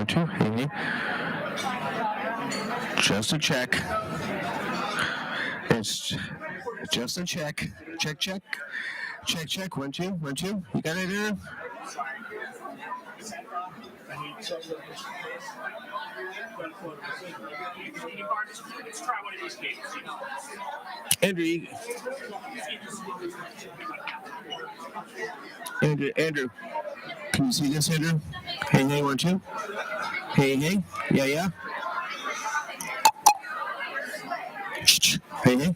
2. Hey. Just a check. It's just a check. Check. Check. 1, 2. 1, 2. You got it there? Andrew. Can you see this, Andrew? Hey, 1, 2. Hey. Yeah. Hey.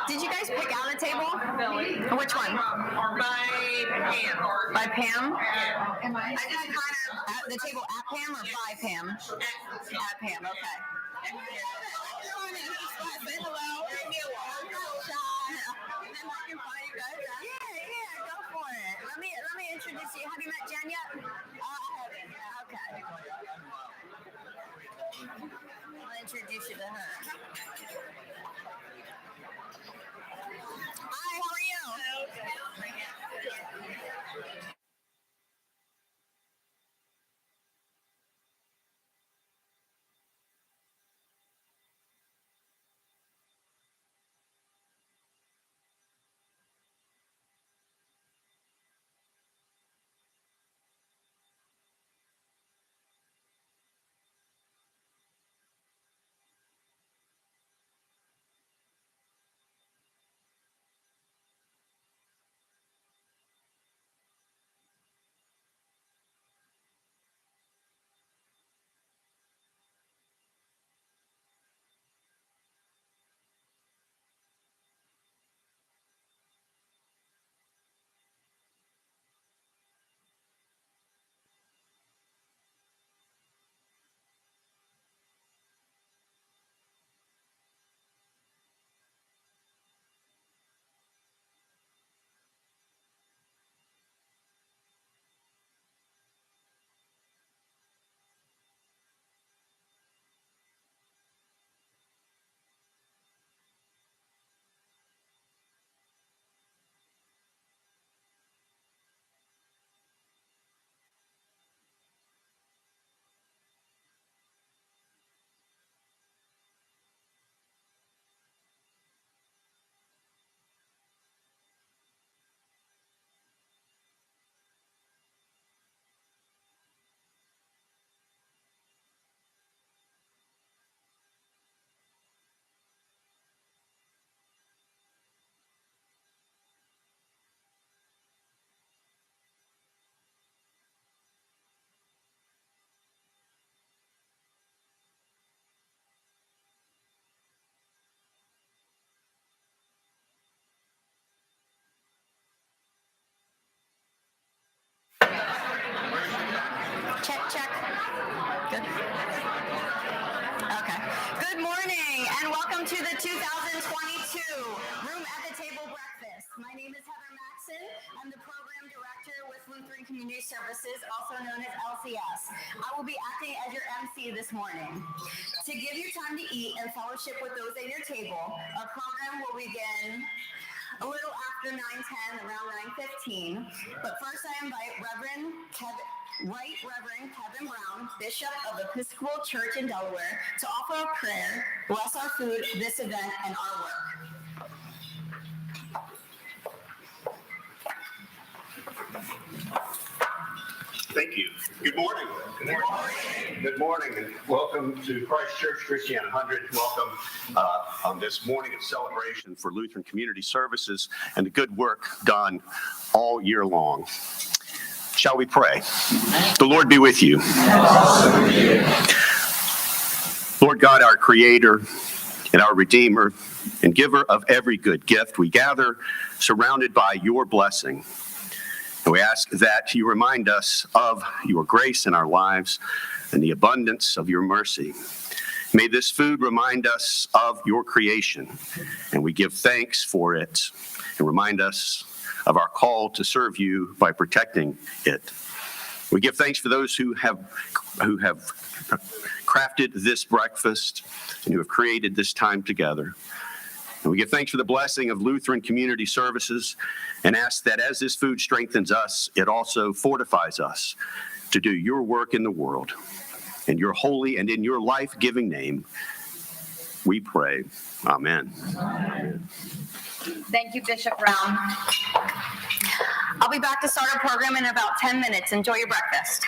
Did you guys pick out a table? Which one? By Pam? I just kind of, at the table at Pam or by Pam? At Pam, okay. Say hello. Yeah, go for it. Let me introduce you. Have you met Jen yet? Okay. I'll introduce you to her. Hi, how are you? Check. Good. Okay. Good morning and welcome to the 2022 Room at the Table Breakfast. My name is Heather Maxson. I'm the program director with Lutheran Community Services, also known as LCS. I will be acting as your MC this morning. To give you time to eat and fellowship with those at your table, our program will begin a little after 9:10, around 9:15. But first I invite Right Reverend Kevin Brown, Bishop of Episcopal Church in Delaware, to offer a prayer, bless our food, this event, and our work. Thank you. Good morning. Good morning. Good morning, and welcome to Christ Church Christiana 100. Welcome on this morning of celebration for Lutheran Community Services and the good work done all year long. Shall we pray? The Lord be with you. Lord God, our Creator and our Redeemer and giver of every good gift, we gather surrounded by your blessing. And we ask that you remind us of your grace in our lives and the abundance of your mercy. May this food remind us of your creation, and we give thanks for it, and remind us of our call to serve you by protecting it. We give thanks for those who have crafted this breakfast and who have created this time together. And we give thanks for the blessing of Lutheran Community Services and ask that as this food strengthens us, it also fortifies us to do your work in the world. In your holy and in your life-giving name, we pray. Amen. Thank you, Bishop Brown. I'll be back to start our program in about 10 minutes. Enjoy your breakfast.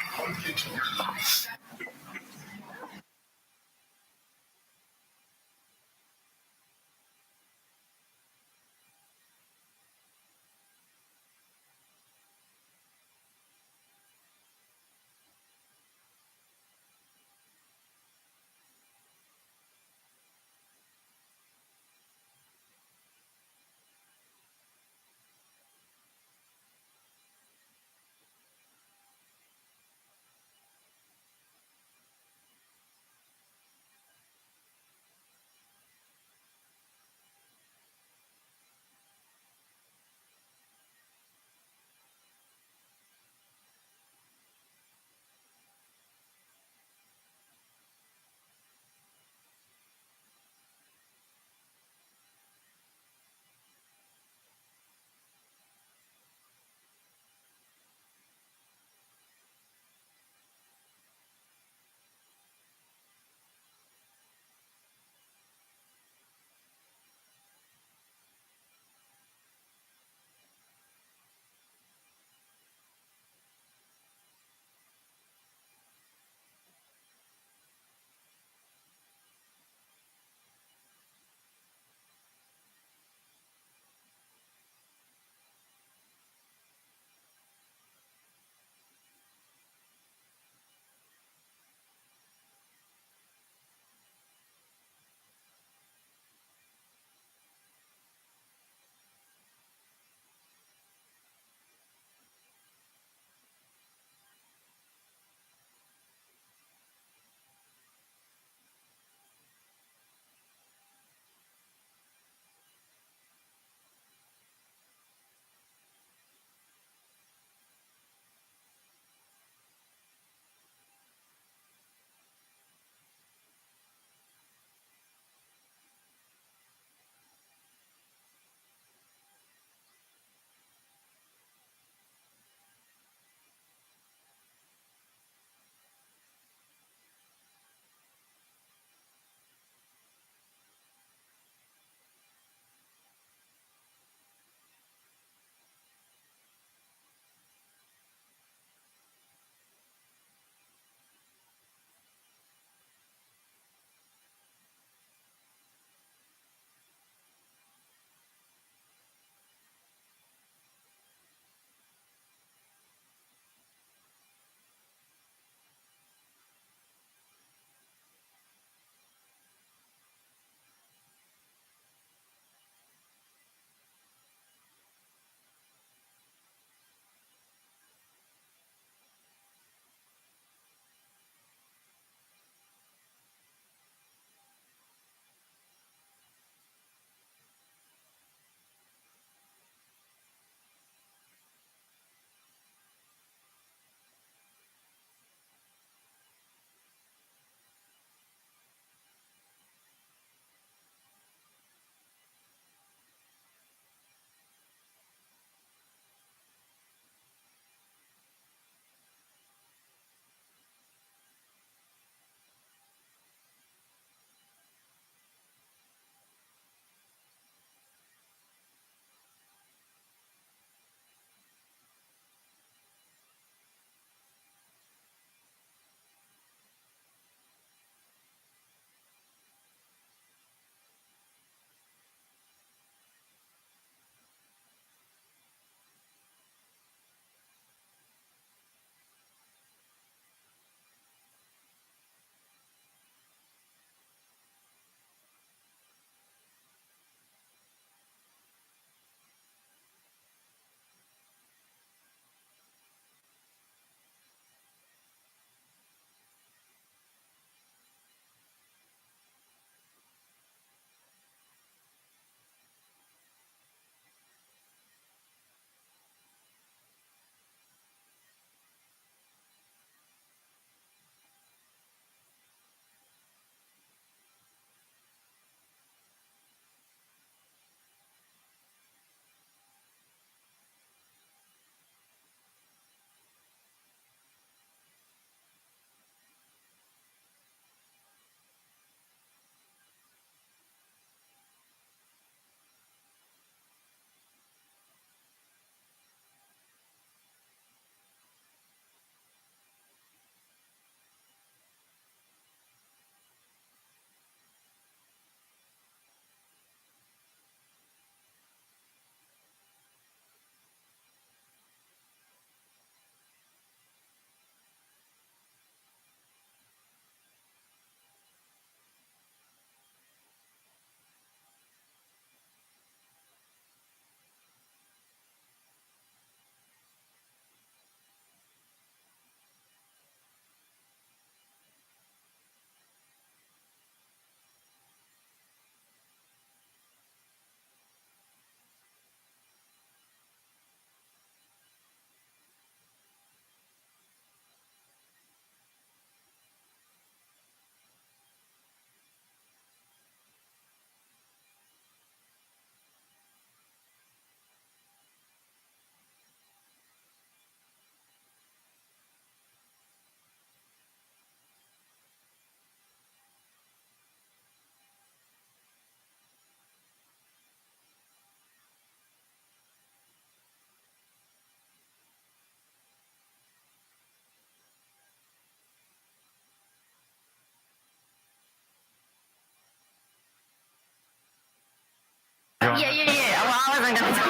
Yeah. Well, I wasn't going to.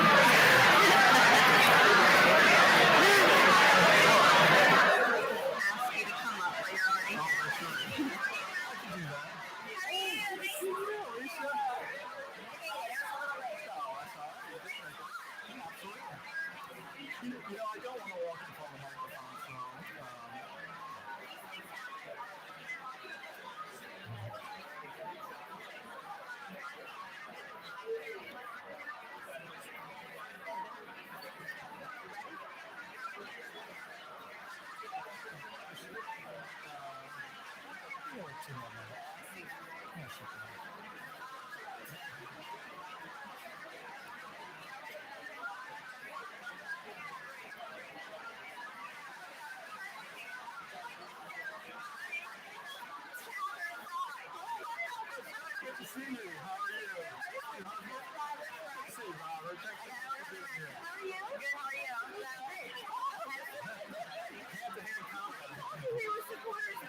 Ask you to come up, but you're already here. I don't want to walk in front of the microphone, so. Good to see you. How are you? Good to see you, Robert. Thanks for being here. How are you? Good, how are you? Hand-to-hand combat. We were supporters.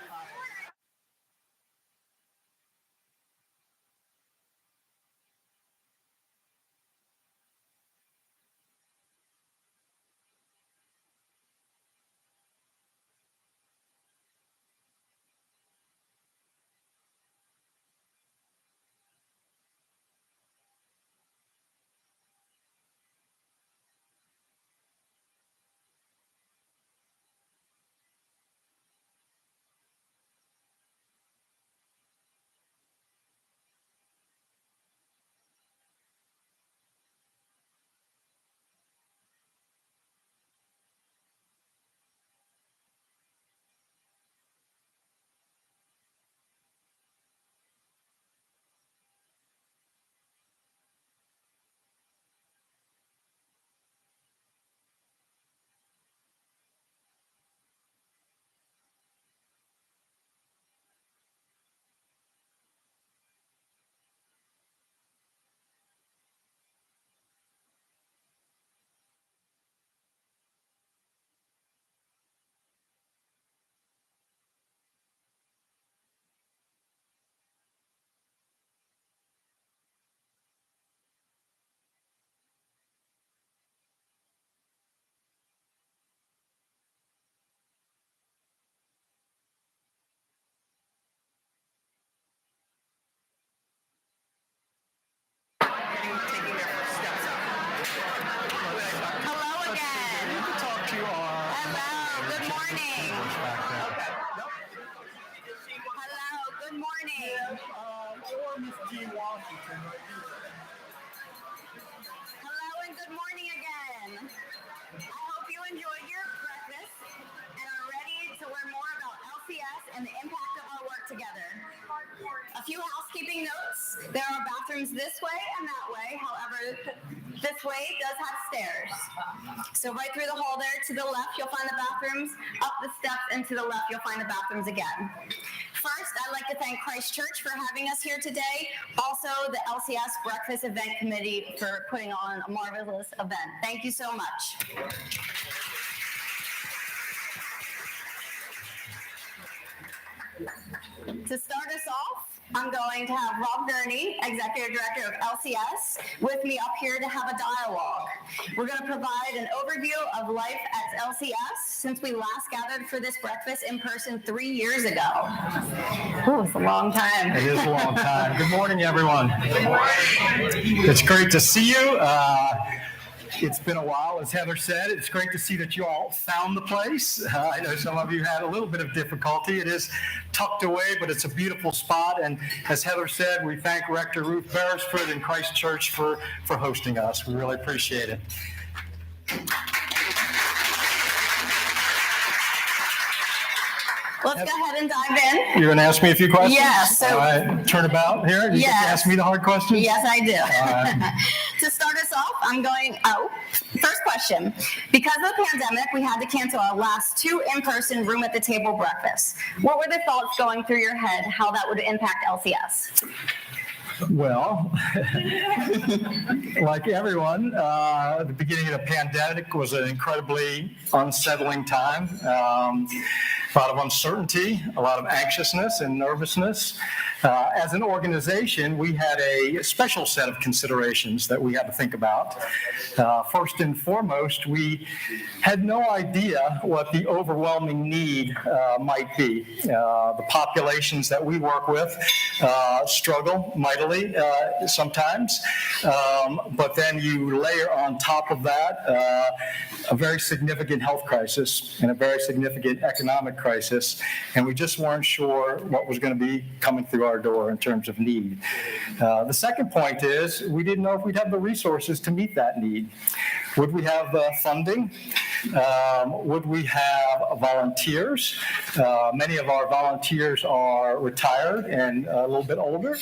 Hello again. Talk to Hello, good morning. Hello, good morning. or Miss Jean Washington right here. Hello and good morning again. I hope you enjoyed your breakfast and are ready to learn more about LCS and the impact of our work together. A few housekeeping notes. There are bathrooms this way and that way. However, this way does have stairs. So right through the hall there to the left, you'll find the bathrooms. Up the steps and to the left, you'll find the bathrooms again. First, I'd like to thank Christ Church for having us here today. Also, the LCS Breakfast Event Committee for putting on a marvelous event. Thank you so much. To start us off, I'm going to have Rob Gurney, Executive Director of LCS, with me up here to have a dialogue. We're going to provide an overview of life at LCS since we last gathered for this breakfast in person 3 years ago. Oh, it's a long time. It is a long time. Good morning, everyone. Good morning. It's great to see you. It's been a while, as Heather said. It's great to see that you all found the place. I know some of you had a little bit of difficulty. It is tucked away, but it's a beautiful spot. And as Heather said, we thank Rector Ruth Beresford and Christ Church for hosting us. We really appreciate it. Let's go ahead and dive in. You're going to ask me a few questions? Yes, so- All right, turn about here. You get to ask me the hard questions? Yes, I do. right. To start us off, first question. Because of the pandemic, we had to cancel our last 2 in-person room at the table breakfasts. What were the thoughts going through your head, how that would impact LCS? Well, like everyone, the beginning of the pandemic was an incredibly unsettling time. a lot of uncertainty, a lot of anxiousness and nervousness. As an organization, we had a special set of considerations that we had to think about. First and foremost, we had no idea what the overwhelming need might be. The populations that we work with struggle mightily sometimes, but then you layer on top of that a very significant health crisis and a very significant economic crisis, and we just weren't sure what was going to be coming through our door in terms of need. The second point is we didn't know if we'd have the resources to meet that need. Would we have funding? Would we have volunteers? Many of our volunteers are retired and a little bit older,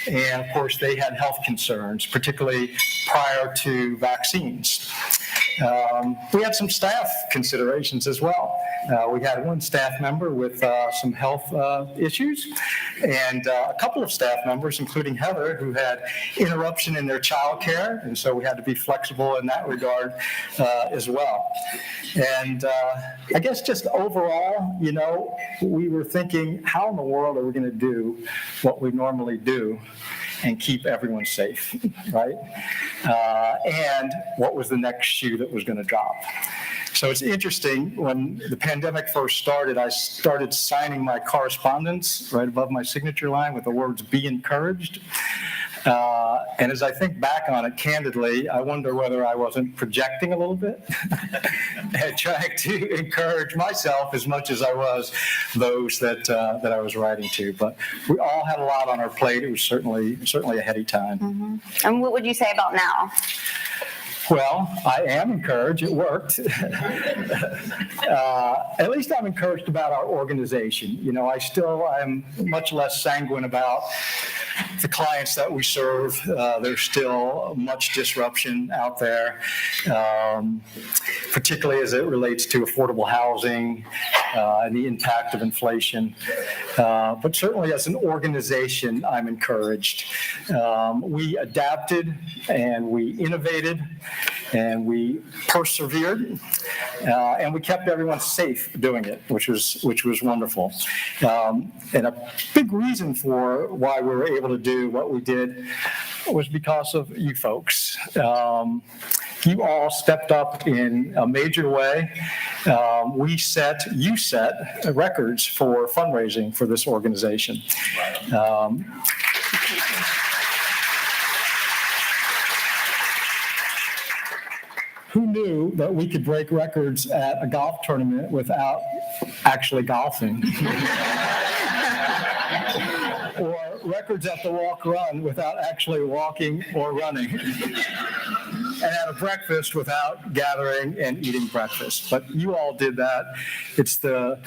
and of course they had health concerns, particularly prior to vaccines. We had some staff considerations as well. We had one staff member with some health issues, and a couple of staff members, including Heather, who had interruption in their childcare, and so we had to be flexible in that regard as well. And I guess just overall, we were thinking, how in the world are we going to do what we normally do and keep everyone safe, right? And what was the next shoe that was going to drop? So it's interesting, when the pandemic first started, I started signing my correspondence right above my signature line with the words, "Be encouraged." And as I think back on it candidly, I wonder whether I wasn't projecting a little bit and trying to encourage myself as much as I was those that I was writing to. But we all had a lot on our plate. It was certainly a heady time. Mm-hmm. And what would you say about now? Well, I am encouraged. It worked. At least I'm encouraged about our organization. I'm much less sanguine about the clients that we serve. There's still much disruption out there, particularly as it relates to affordable housing and the impact of inflation. But certainly as an organization, I'm encouraged. We adapted and we innovated and we persevered, and we kept everyone safe doing it, which was wonderful. And a big reason for why we were able to do what we did was because of you folks. You all stepped up in a major way. You set records for fundraising for this organization. Who knew that we could break records at a golf tournament without actually golfing? Or records at the walk-run without actually walking or running? And at a breakfast without gathering and eating breakfast. But you all did that. It's the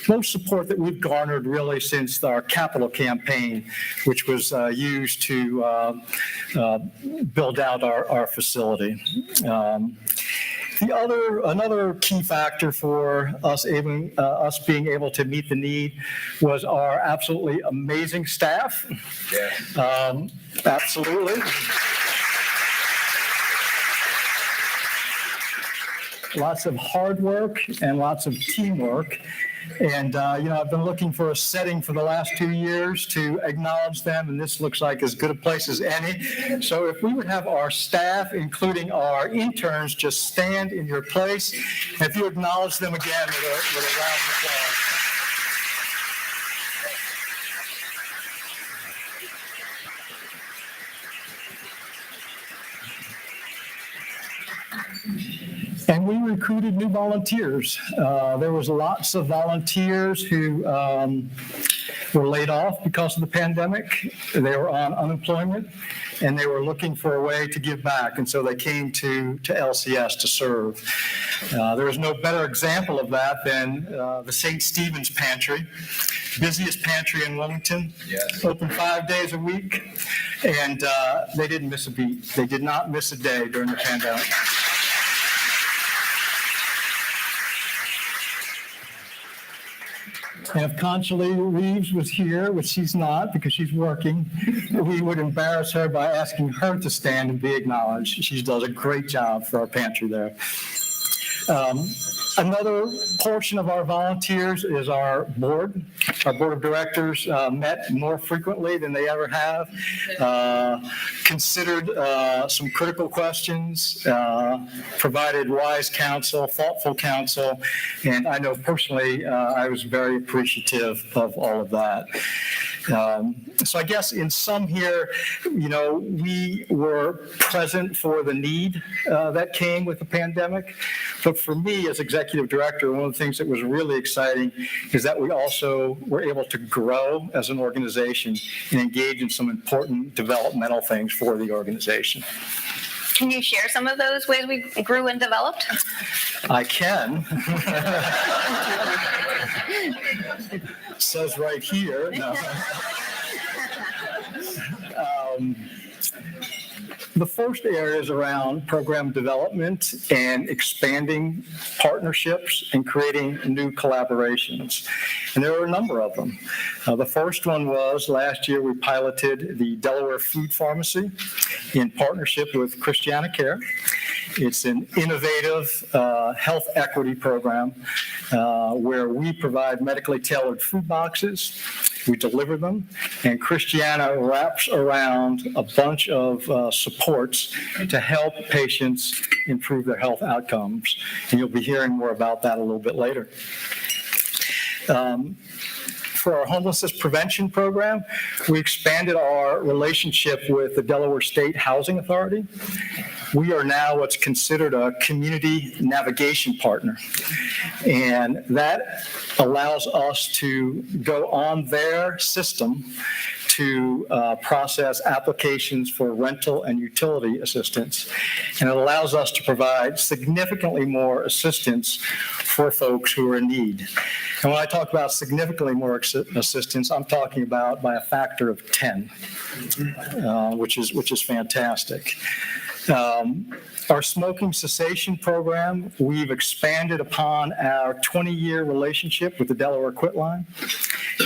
most support that we've garnered really since our capital campaign, which was used to build out our facility. Another key factor for us being able to meet the need was our absolutely amazing staff. Yeah. Absolutely. Lots of hard work and lots of teamwork. And, I've been looking for a setting for the last 2 years to acknowledge them, and this looks like as good a place as any. So if we would have our staff, including our interns, just stand in your place, and if you acknowledge them again with a round of applause. And we recruited new volunteers. There was lots of volunteers who were laid off because of the pandemic. They were on unemployment, and they were looking for a way to give back. And so they came to LCS to serve. There was no better example of that than the St. Stephen's Pantry, busiest pantry in Wilmington, yes. Open 5 days a week, and they didn't miss a beat. They did not miss a day during the pandemic. And if Conchally Reeves was here, which she's not because she's working, we would embarrass her by asking her to stand and be acknowledged. She does a great job for our pantry there. Another portion of our volunteers is our board. Our board of directors met more frequently than they ever have, considered some critical questions, provided wise counsel, thoughtful counsel, and I know personally I was very appreciative of all of that. So I guess in sum here, we were present for the need that came with the pandemic. But for me as executive director, one of the things that was really exciting is that we also were able to grow as an organization and engage in some important developmental things for the organization. Can you share some of those ways we grew and developed? I can. Says right here. No. The first area is around program development and expanding partnerships and creating new collaborations. And there are a number of them. The first one was last year we piloted the Delaware Food Pharmacy in partnership with Christiana Care. It's an innovative health equity program where we provide medically tailored food boxes. We deliver them, and Christiana wraps around a bunch of supports to help patients improve their health outcomes. And you'll be hearing more about that a little bit later. For our homelessness prevention program, we expanded our relationship with the Delaware State Housing Authority. We are now what's considered a community navigation partner. And that allows us to go on their system to process applications for rental and utility assistance. And it allows us to provide significantly more assistance for folks who are in need. And when I talk about significantly more assistance, I'm talking about by a factor of 10, which is fantastic. Our smoking cessation program, we've expanded upon our 20-year relationship with the Delaware Quitline,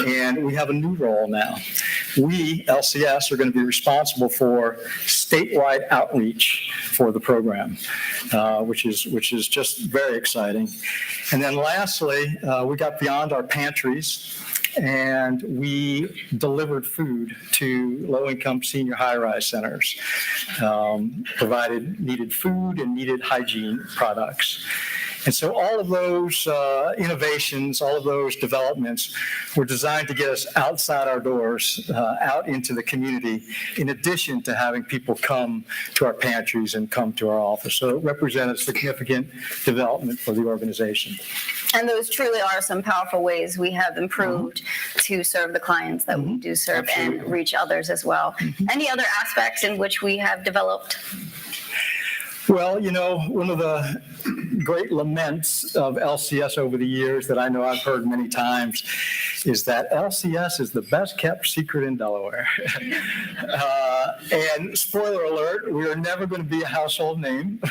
and we have a new role now. We, LCS, are going to be responsible for statewide outreach for the program, which is just very exciting. And then lastly, we got beyond our pantries, and we delivered food to low-income senior high-rise centers, provided needed food and needed hygiene products. And so all of those innovations, all of those developments were designed to get us outside our doors, out into the community, in addition to having people come to our pantries and come to our office. So it represented significant development for the organization. And those truly are some powerful ways we have improved to serve the clients that we do serve. Absolutely. And reach others as well. Any other aspects in which we have developed? Well, one of the great laments of LCS over the years that I know I've heard many times is that LCS is the best kept secret in Delaware. And spoiler alert, we are never going to be a household name.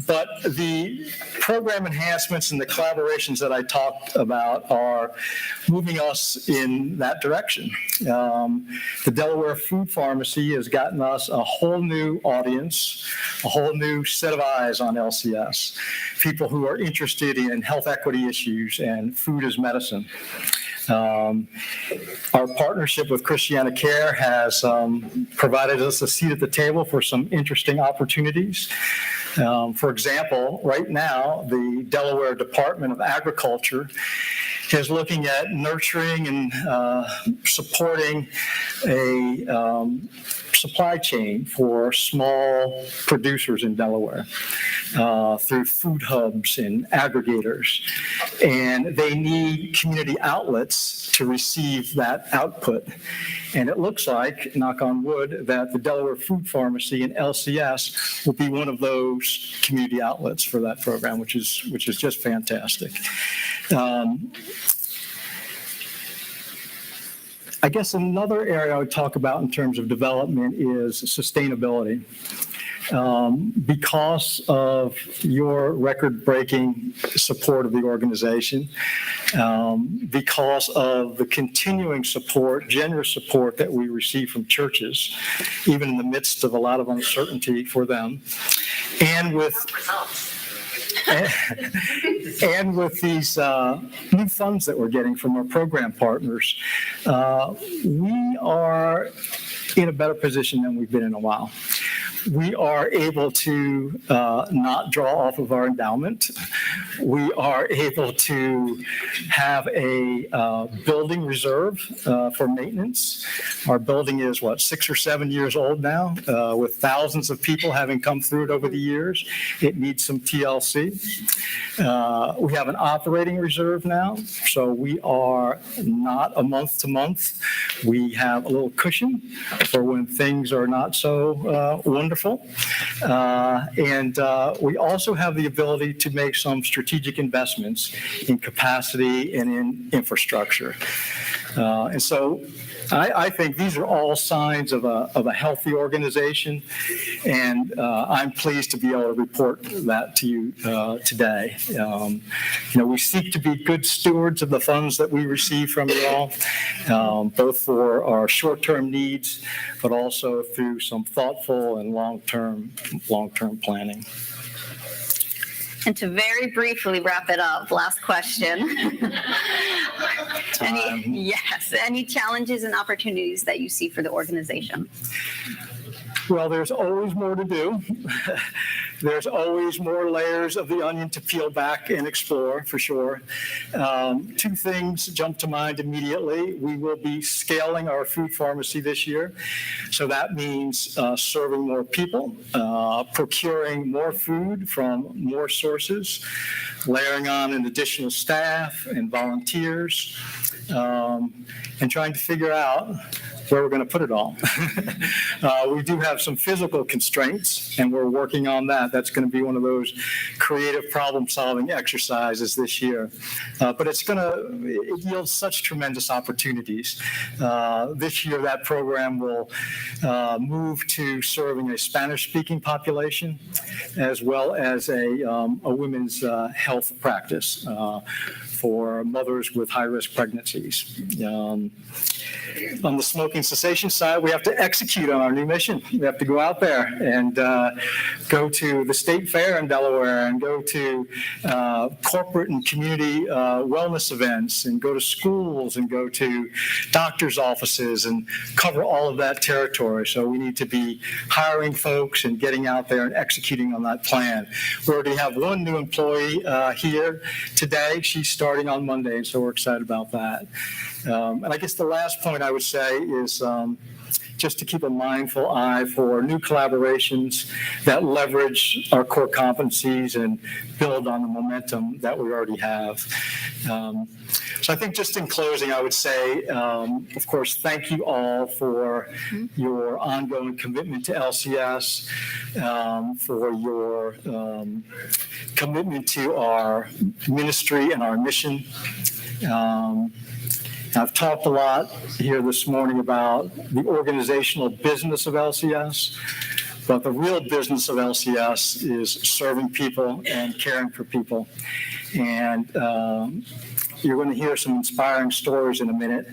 But the program enhancements and the collaborations that I talked about are moving us in that direction. The Delaware Food Pharmacy has gotten us a whole new audience, a whole new set of eyes on LCS, people who are interested in health equity issues and food as medicine. Our partnership with Christiana Care has provided us a seat at the table for some interesting opportunities. For example, right now, the Delaware Department of Agriculture is looking at nurturing and supporting a supply chain for small producers in Delaware through food hubs and aggregators. And they need community outlets to receive that output. And it looks like, knock on wood, that the Delaware Food Pharmacy and LCS will be one of those community outlets for that program, which is just fantastic. I guess another area I would talk about in terms of development is sustainability. Because of your record-breaking support of the organization, because of the continuing support, generous support that we receive from churches, even in the midst of a lot of uncertainty for them, and with And with these new funds that we're getting from our program partners, we are in a better position than we've been in a while. We are able to not draw off of our endowment. We are able to have a building reserve for maintenance. Our building is, 6 or 7 years old now, with thousands of people having come through it over the years. It needs some TLC. We have an operating reserve now, so we are not a month to month. We have a little cushion for when things are not so wonderful. And we also have the ability to make some strategic investments in capacity and in infrastructure. And so I think these are all signs of a healthy organization, and I'm pleased to be able to report that to you today. We seek to be good stewards of the funds that we receive from you all, both for our short-term needs, but also through some thoughtful and long-term planning. And to very briefly wrap it up, last question. Any challenges and opportunities that you see for the organization? Well, there's always more to do. There's always more layers of the onion to peel back and explore, for sure. Two things jump to mind immediately. We will be scaling our food pharmacy this year. So that means serving more people, procuring more food from more sources, layering on an additional staff and volunteers, and trying to figure out where we're going to put it all. We do have some physical constraints, and we're working on that. That's going to be one of those creative problem-solving exercises this year. But it yields such tremendous opportunities. This year, that program will move to serving a Spanish-speaking population, as well as a women's health practice for mothers with high-risk pregnancies. On the smoking cessation side, we have to execute on our new mission. We have to go out there and go to the state fair in Delaware and go to corporate and community wellness events and go to schools and go to doctors' offices and cover all of that territory. So we need to be hiring folks and getting out there and executing on that plan. We already have one new employee here today. She's starting on Monday, and so we're excited about that. And I guess the last point I would say is just to keep a mindful eye for new collaborations that leverage our core competencies and build on the momentum that we already have. So I think just in closing, I would say, of course, thank you all for your ongoing commitment to LCS, for your commitment to our ministry and our mission. I've talked a lot here this morning about the organizational business of LCS, but the real business of LCS is serving people and caring for people. And you're going to hear some inspiring stories in a minute.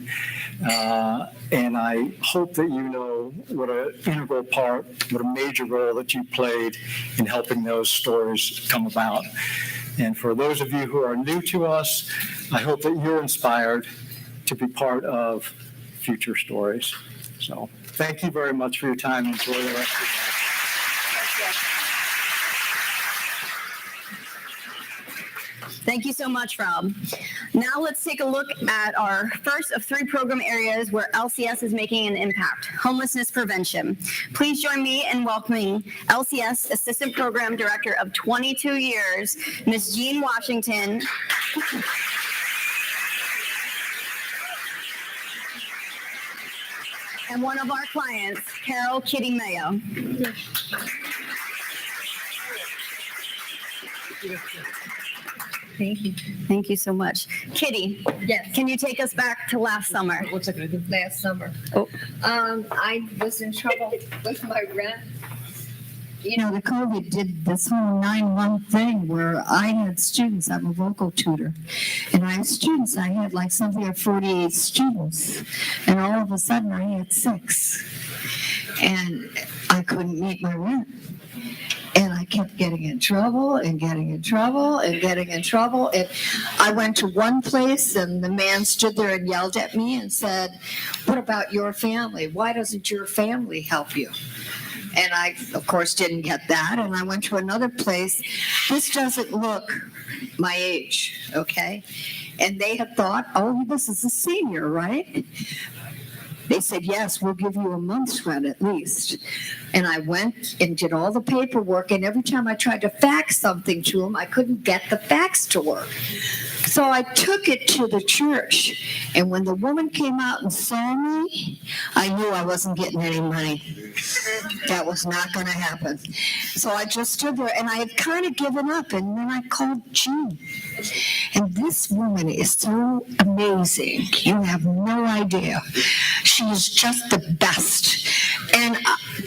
And I hope that you know what an integral part, what a major role that you played in helping those stories come about. And for those of you who are new to us, I hope that you're inspired to be part of future stories. So thank you very much for your time. Enjoy the rest of your day. Thank you so much, Rob. Now let's take a look at our first of 3 program areas where LCS is making an impact: homelessness prevention. Please join me in welcoming LCS Assistant Program Director of 22 years, Ms. Jean Washington. And one of our clients, Carol Kitty Mayo. Thank you. Thank you so much. Kitty, Yes. can you take us back to last summer? What's it gonna do? Last summer. Oh. I was in trouble with my rent. You know, the COVID did this whole 9-1 thing where I had students. I'm a vocal tutor, and I had students. I had like something like 48 students, and all of a sudden I had 6, and I couldn't meet my rent. And I kept getting in trouble and getting in trouble and getting in trouble. And I went to one place and the man stood there and yelled at me and said, "What about your family? Why doesn't your family help you?" And I, of course, didn't get that. And I went to another place. This doesn't look my age, okay? And they had thought, oh, this is a senior, right? They said, yes, we'll give you a month's rent at least. And I went and did all the paperwork. And every time I tried to fax something to them, I couldn't get the fax to work. So I took it to the church. And when the woman came out and saw me, I knew I wasn't getting any money. That was not going to happen. So I just stood there and I had kind of given up. And then I called Jean. And this woman is so amazing. You have no idea. She is just the best. And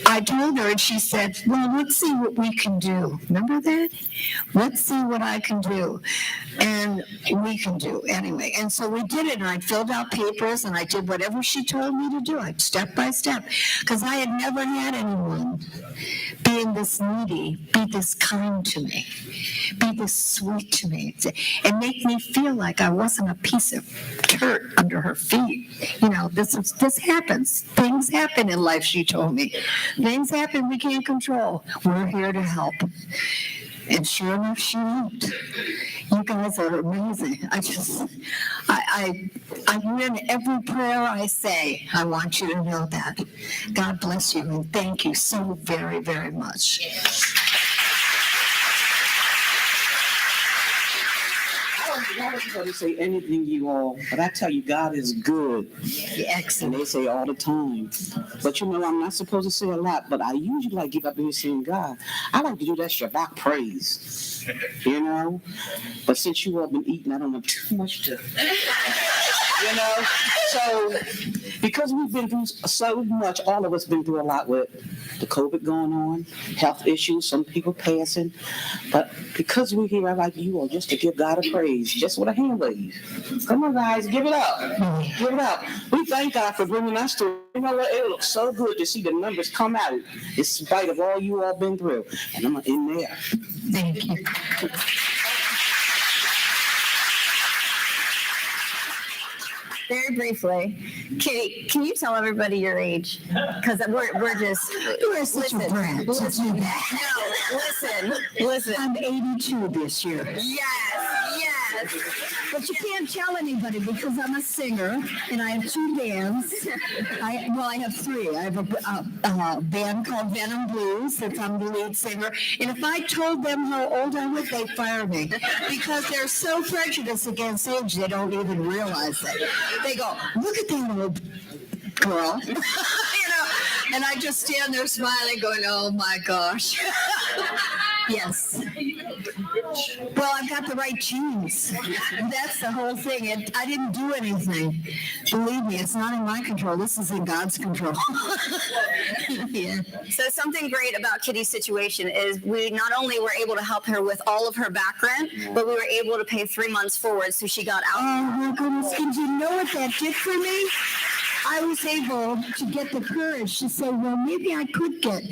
I told her, and she said, well, let's see what we can do. Remember that? Let's see what I can do. And we can do anyway. And so we did it, and I filled out papers, and I did whatever she told me to do, step by step, because I had never had anyone being this needy, be this kind to me, be this sweet to me, and make me feel like I wasn't a piece of dirt under her feet. You know, this happens. Things happen in life, she told me. Things happen we can't control. We're here to help. And sure enough, she helped. You guys are amazing. I win every prayer I say. I want you to know that. God bless you, and thank you so very, very much. I wasn't going to say anything, you all, but I tell you, God is good. Yeah, And excellent. they say all the time. But you know, I'm not supposed to say a lot, but I usually like give up here saying God. I like to do that Shabbat praise, you know? But since you all been eating, I don't want too much to, you know? So, because we've been through so much, all of us been through a lot with the COVID going on, health issues, some people passing. But because we're here, I like you all just to give God a praise, just with a hand wave. Come on, guys, give it up. Give it up. We thank God for bringing us through. You know what? It looks so good to see the numbers come out in spite of all you all been through. And I'm in there. Thank you. Very briefly, Kitty, can you tell everybody your age? Because we're just You're such a brat. listen. No, listen. I'm 82 this year. Yes. But you can't tell anybody because I'm a singer and I have 2 bands. I have 3. I have a band called Venom Blues that I'm the lead singer. And if I told them how old I was, they'd fire me because they're so prejudiced against age, they don't even realize it. They go, look at that old girl. You know, and I just stand there smiling going, oh my gosh. Yes. Well, I've got the right genes. That's the whole thing. I didn't do anything. Believe me, it's not in my control. This is in God's control. Yeah. So something great about Kitty's situation is we not only were able to help her with all of her back rent, but we were able to pay 3 months forward so she got out. Oh my goodness, and you know what that did for me? I was able to get the courage to say, well, maybe I could get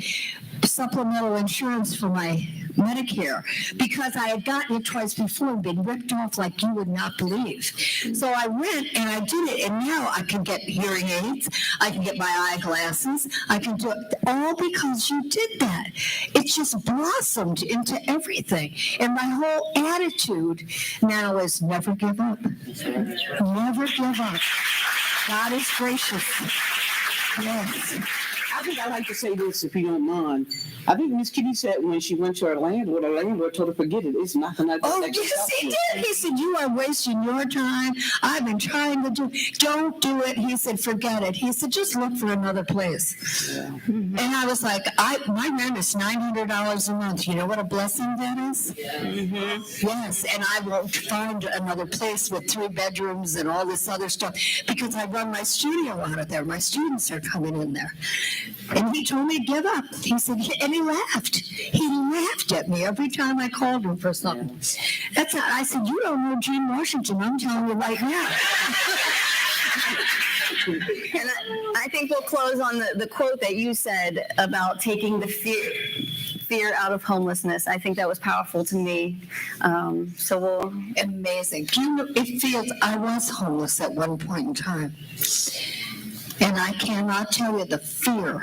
supplemental insurance for my Medicare because I had gotten it twice before and been ripped off like you would not believe. So I went and I did it, and now I can get hearing aids, I can get my eyeglasses, I can do it all because you did that. It just blossomed into everything. And my whole attitude now is never give up. Never give up. God is gracious. Yes. I think I like to say this, if you don't mind. I think Miss Kitty said when she went to her landlord told her forget it. It's nothing like that. Oh, yes, he did. He said, you are wasting your time. I've been trying to don't do it. He said, forget it. He said, just look for another place. Yeah. And I was like, my rent is $900 a month. You know what a blessing that is? Mm-hmm. Yes, and I won't find another place with 3 bedrooms and all this other stuff because I run my studio out of there. My students are coming in there. And he told me to give up. He said, and he laughed. He laughed at me every time I called him for something. That's not, I said, you don't know Gene Washington. I'm telling you right now. And I think we'll close on the quote that you said about taking the fear fear out of homelessness. I think that was powerful to me. So we'll. Amazing. Do you know, it feels, I was homeless at one point in time. And I cannot tell you the fear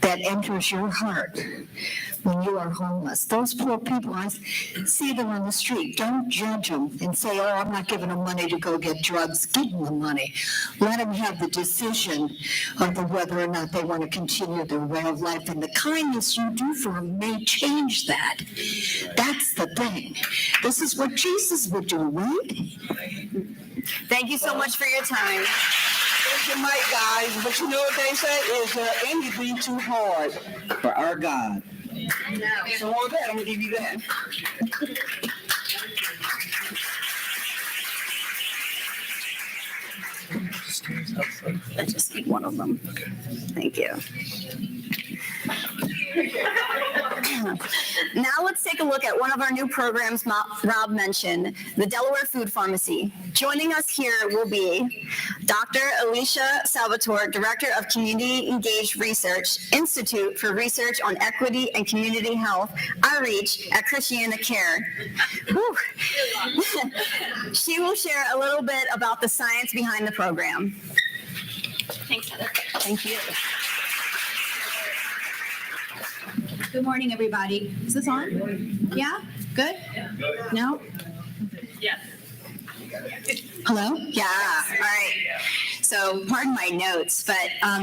that enters your heart when you are homeless. Those poor people, I see them on the street. Don't judge them and say, oh, I'm not giving them money to go get drugs. Give them the money. Let them have the decision of whether or not they want to continue their way of life. And the kindness you do for them may change that. That's the thing. This is what Jesus would do, right? Thank you so much for your time. Here's your mic, guys. But you know what they say? Is there anything too hard for our God? So with that, I'm going to give you that. I just need one of them. Thank you. Now let's take a look at one of our new programs Rob mentioned, the Delaware Food Pharmacy. Joining us here will be Dr. Alicia Salvatore, Director of Community Engaged Research, Institute for Research on Equity and Community Health, Outreach at Christiana Care. Whew. She will share a little bit about the science behind the program. Thanks, Heather. Thank you. Good morning, everybody. Is this on? Yeah? Good? No? Yes. Hello? Yeah, all right. So pardon my notes, but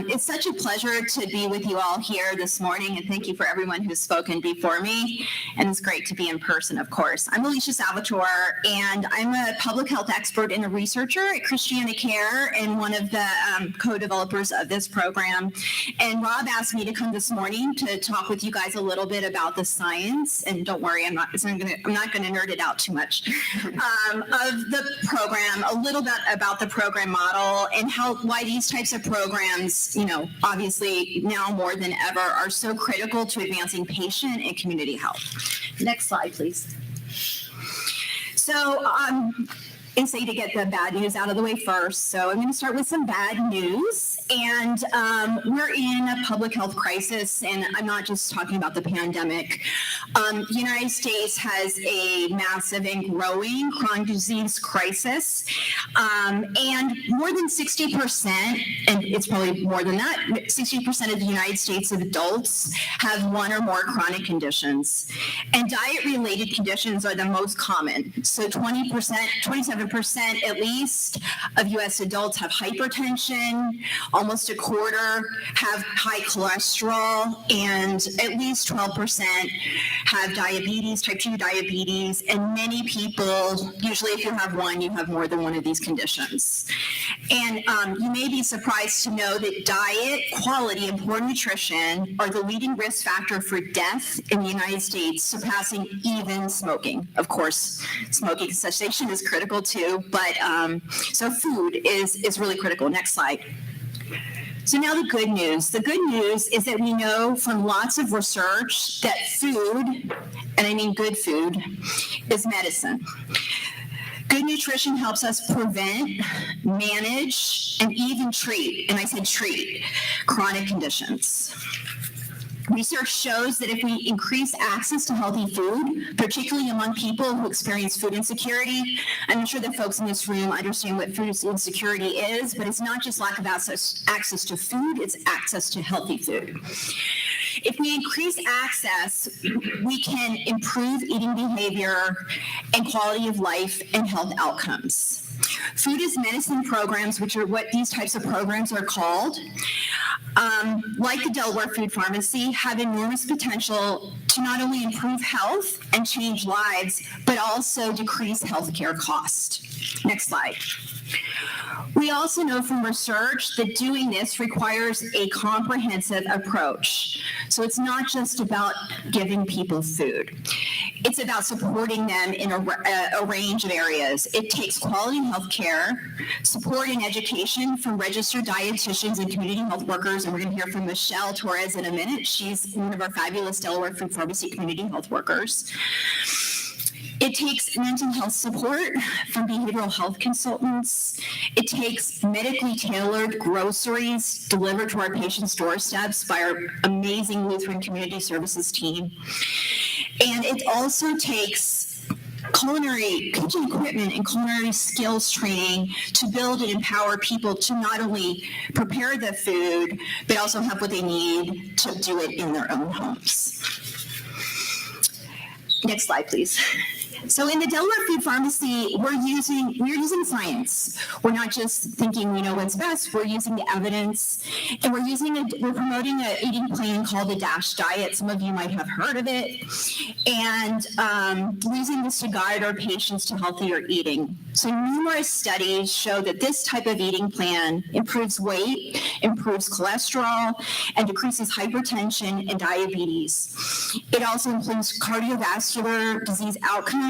it's such a pleasure to be with you all here this morning, and thank you for everyone who's spoken before me. And it's great to be in person, of course. I'm Alicia Salvatore, and I'm a public health expert and a researcher at Christiana Care and one of the co-developers of this program. And Rob asked me to come this morning to talk with you guys a little bit about the science. And don't worry, I'm not going to nerd it out too much. Of the program, a little bit about the program model and why these types of programs, obviously now more than ever are so critical to advancing patient and community health. Next slide, please. So, I say to get the bad news out of the way first. So I'm going to start with some bad news. And we're in a public health crisis, and I'm not just talking about the pandemic. The United States has a massive and growing chronic disease crisis. And more than 60%, and it's probably more than that, 60% of the United States of adults have one or more chronic conditions. And diet-related conditions are the most common. So 27% at least of U.S. adults have hypertension, almost a quarter have high cholesterol, and at least 12% have diabetes, type 2 diabetes, and many people, usually if you have one, you have more than one of these conditions. And you may be surprised to know that diet, quality, and poor nutrition are the leading risk factor for death in the United States, surpassing even smoking. Of course, smoking cessation is critical too, but so food is really critical. Next slide. So now the good news. The good news is that we know from lots of research that food, and I mean good food, is medicine. Good nutrition helps us prevent, manage, and even treat, and I said treat, chronic conditions. Research shows that if we increase access to healthy food, particularly among people who experience food insecurity, I'm sure that folks in this room understand what food insecurity is, but it's not just lack of access to food, it's access to healthy food. If we increase access, we can improve eating behavior and quality of life and health outcomes. Food is medicine programs, which are what these types of programs are called, like the Delaware Food Pharmacy, have enormous potential to not only improve health and change lives, but also decrease healthcare costs. Next slide. We also know from research that doing this requires a comprehensive approach. So it's not just about giving people food. It's about supporting them in a range of areas. It takes quality health care, support and education from registered dietitians and community health workers. And we're going to hear from Michelle Torres in a minute. She's one of our fabulous Delaware Food Pharmacy community health workers. It takes mental health support from behavioral health consultants. It takes medically tailored groceries delivered to our patients' doorsteps by our amazing Lutheran Community Services team. And it also takes culinary kitchen equipment and culinary skills training to build and empower people to not only prepare the food, but also have what they need to do it in their own homes. Next slide, please. So in the Delaware Food Pharmacy, we're using science. We're not just thinking we know what's best. We're using the evidence, and we're promoting an eating plan called the DASH diet. Some of you might have heard of it, and using this to guide our patients to healthier eating. So numerous studies show that this type of eating plan improves weight, improves cholesterol, and decreases hypertension and diabetes. It also improves cardiovascular disease outcomes.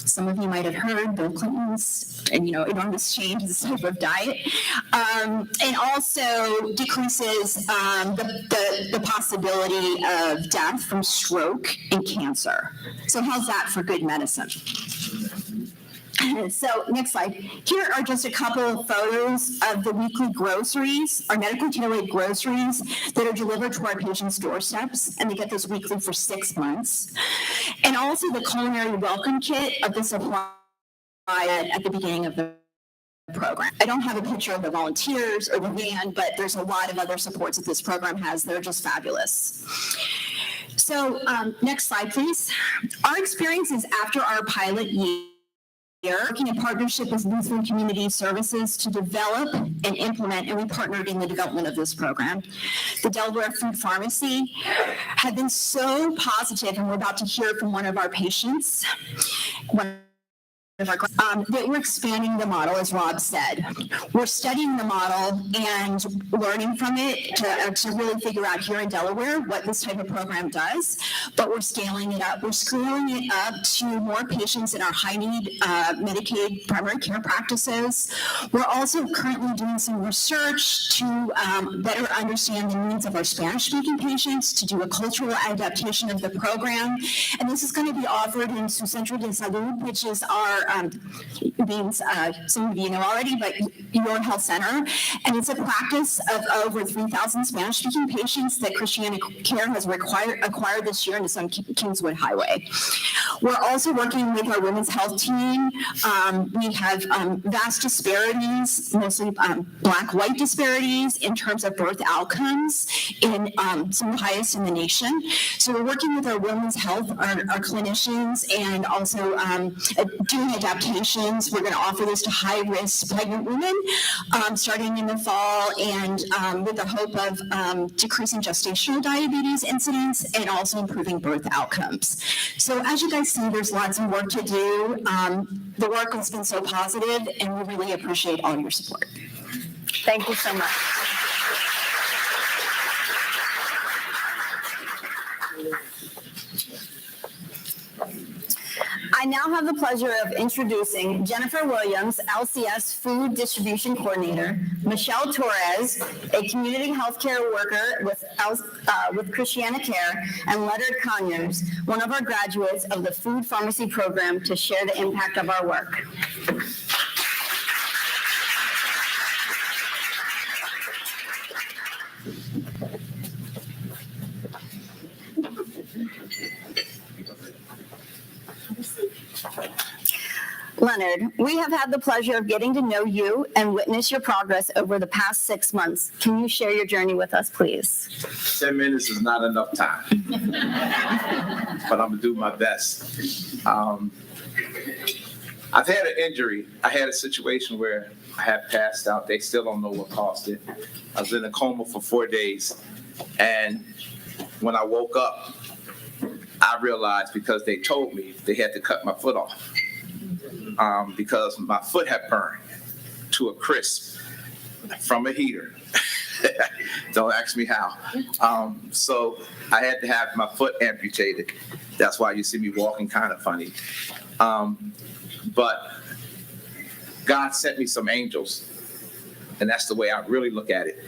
Some of you might have heard Bill Clinton's, enormous change in this type of diet, and also decreases the possibility of death from stroke and cancer. So how's that for good medicine? So next slide. Here are just a couple of photos of the weekly groceries, our medically tailored groceries that are delivered to our patients' doorsteps, and they get this weekly for 6 months. And also the culinary welcome kit of the supply at the beginning of the program. I don't have a picture of the volunteers or the van, but there's a lot of other supports that this program has that are just fabulous. So next slide, please. Our experiences after our pilot year, working in partnership with Lutheran Community Services to develop and implement, and we partnered in the development of this program. The Delaware Food Pharmacy have been so positive, and we're about to hear from one of our patients. That we're expanding the model, as Rob said. We're studying the model and learning from it to really figure out here in Delaware what this type of program does, but we're scaling it up. We're scaling it up to more patients in our high-need Medicaid primary care practices. We're also currently doing some research to better understand the needs of our Spanish-speaking patients, to do a cultural adaptation of the program, and this is going to be offered in Su Centro de Salud, which is our means some of you know already, but your health center, and it's a practice of over 3,000 Spanish-speaking patients that Christiana Care has acquired this year, and it's on Kingswood Highway. We're also working with our women's health team. We have vast disparities, mostly black-white disparities in terms of birth outcomes, in some of the highest in the nation. So we're working with our women's health, our clinicians, and also doing adaptations. We're going to offer this to high-risk pregnant women starting in the fall, and with the hope of decreasing gestational diabetes incidence and also improving birth outcomes. So as you guys see, there's lots of work to do. The work has been so positive, and we really appreciate all your support. Thank you so much. I now have the pleasure of introducing Jennifer Williams, LCS Food Distribution Coordinator, Michelle Torres, a community healthcare worker with Christiana Care, and Leonard Conyers, one of our graduates of the Food Pharmacy Program, to share the impact of our work. Leonard, we have had the pleasure of getting to know you and witness your progress over the past 6 months. Can you share your journey with us, please? 10 minutes is not enough time, but I'm gonna do my best. I've had an injury. I had a situation where I had passed out. They still don't know what caused it. I was in a coma for 4 days, and when I woke up, I realized, because they told me, they had to cut my foot off. Because my foot had burned to a crisp from a heater. Don't ask me how. So I had to have my foot amputated. That's why you see me walking kind of funny. But God sent me some angels, and that's the way I really look at it.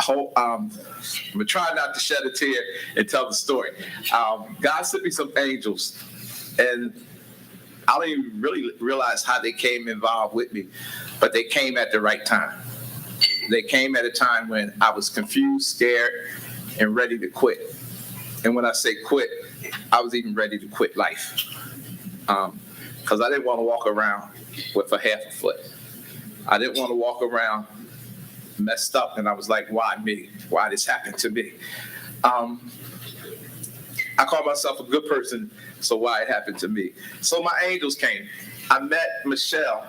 I'm gonna try not to shed a tear and tell the story. God sent me some angels, and I don't even really realize how they came involved with me, but they came at the right time. They came at a time when I was confused, scared, and ready to quit. And when I say quit, I was even ready to quit life. Because I didn't want to walk around with a half a foot. I didn't want to walk around messed up, and I was like, why me? Why this happened to me? I call myself a good person, so why it happened to me? So my angels came. I met Michelle.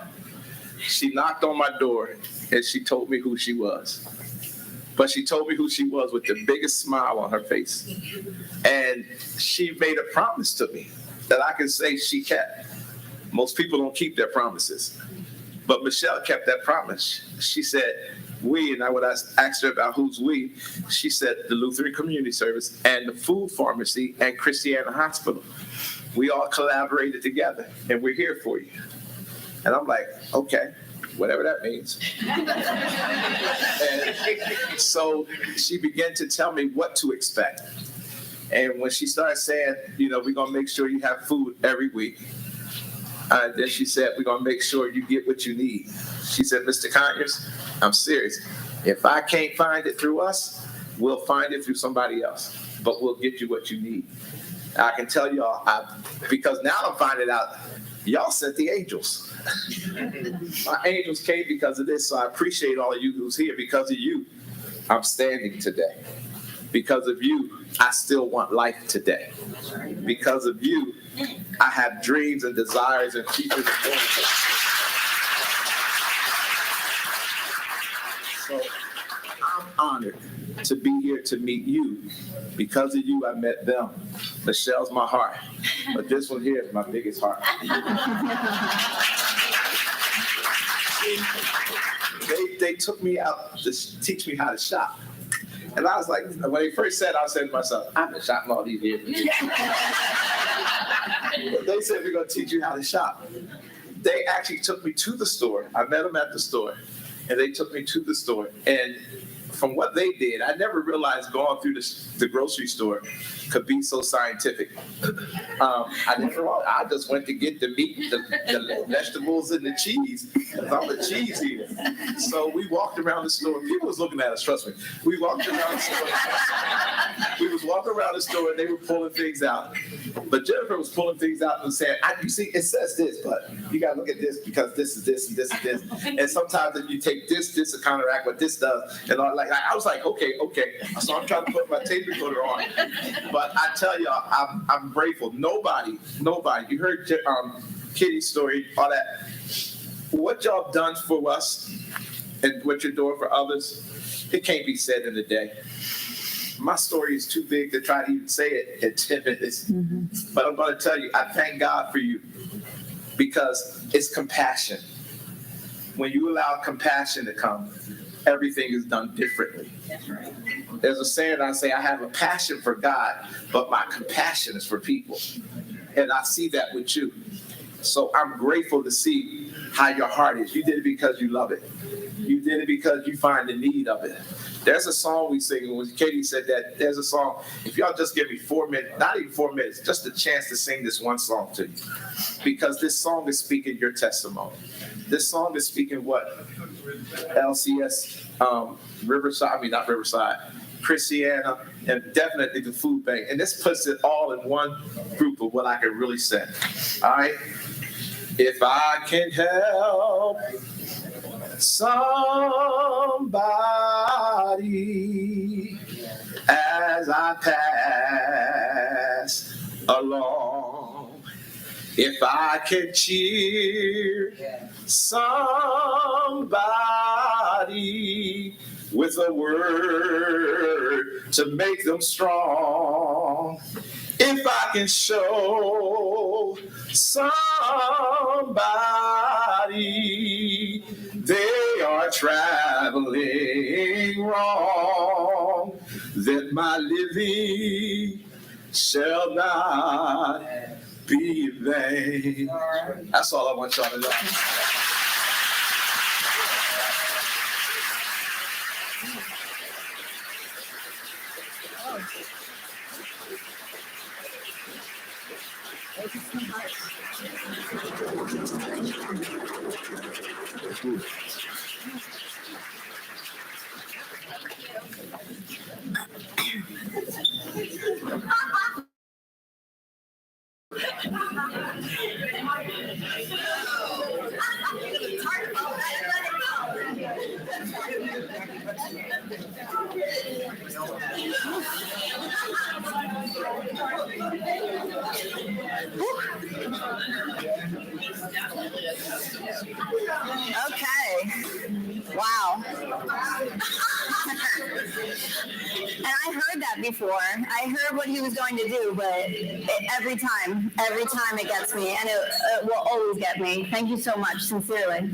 She knocked on my door, and she told me who she was. But she told me who she was with the biggest smile on her face. And she made a promise to me that I can say she kept. Most people don't keep their promises. But Michelle kept that promise. She said, we, and when I asked her about who's we, she said the Lutheran Community Service and the food pharmacy and Christiana Hospital. We all collaborated together, and we're here for you. And I'm like, okay, whatever that means. And so she began to tell me what to expect. And when she started saying, we're going to make sure you have food every week. Then she said, we're going to make sure you get what you need. She said, Mr. Conyers, I'm serious. If I can't find it through us, we'll find it through somebody else. But we'll get you what you need. I can tell y'all, because now I'm finding out, y'all sent the angels. My angels came because of this, so I appreciate all of you who's here. Because of you, I'm standing today. Because of you, I still want life today. Because of you, I have dreams and desires and futures and goals. So I'm honored to be here to meet you. Because of you, I met them. Michelle's my heart, but this one here is my biggest heart. They took me out to teach me how to shop. And I was like, when they first said, I said to myself, I've been shopping all these years. But they said, we're going to teach you how to shop. They actually took me to the store. I met them at the store, and they took me to the store. And from what they did, I never realized going through the grocery store could be so scientific. I just went to get the meat, the vegetables, and the cheese. I'm a cheese eater. So we walked around the store. People was looking at us, trust me. We walked around the store. We was walking around the store, and they were pulling things out. But Jennifer was pulling things out and saying, you see, it says this, but you got to look at this because this is this and this and this. And sometimes if you take this to counteract what this does. And I was like, okay. So I'm trying to put my tape recorder on. But I tell y'all, I'm grateful. Nobody, you heard Kitty's story, all that. What y'all done for us and what you're doing for others, it can't be said in a day. My story is too big to try to even say it in 10 minutes. Mm-hmm. But I'm going to tell you, I thank God for you because it's compassion. When you allow compassion to come, everything is done differently. That's right. There's a saying I say, I have a passion for God, but my compassion is for people. And I see that with you. So I'm grateful to see how your heart is. You did it because you love it. You did it because you find the need of it. There's a song we sing, when Katie said that, there's a song, if y'all just give me 4 minutes, not even 4 minutes, just a chance to sing this one song to you. Because this song is speaking your testimony. This song is speaking what LCS, not Riverside, Christiana, and definitely the food bank. And this puts it all in one group of what I can really say. All right? If I can help somebody as I pass along, if I can cheer somebody with a word to make them strong, if I can show somebody they are traveling wrong, then my living shall not be in vain. That's all I want y'all to know. Okay. Wow. And I heard that before. I heard what he was going to do, but every time it gets me, and it will always get me. Thank you so much, sincerely.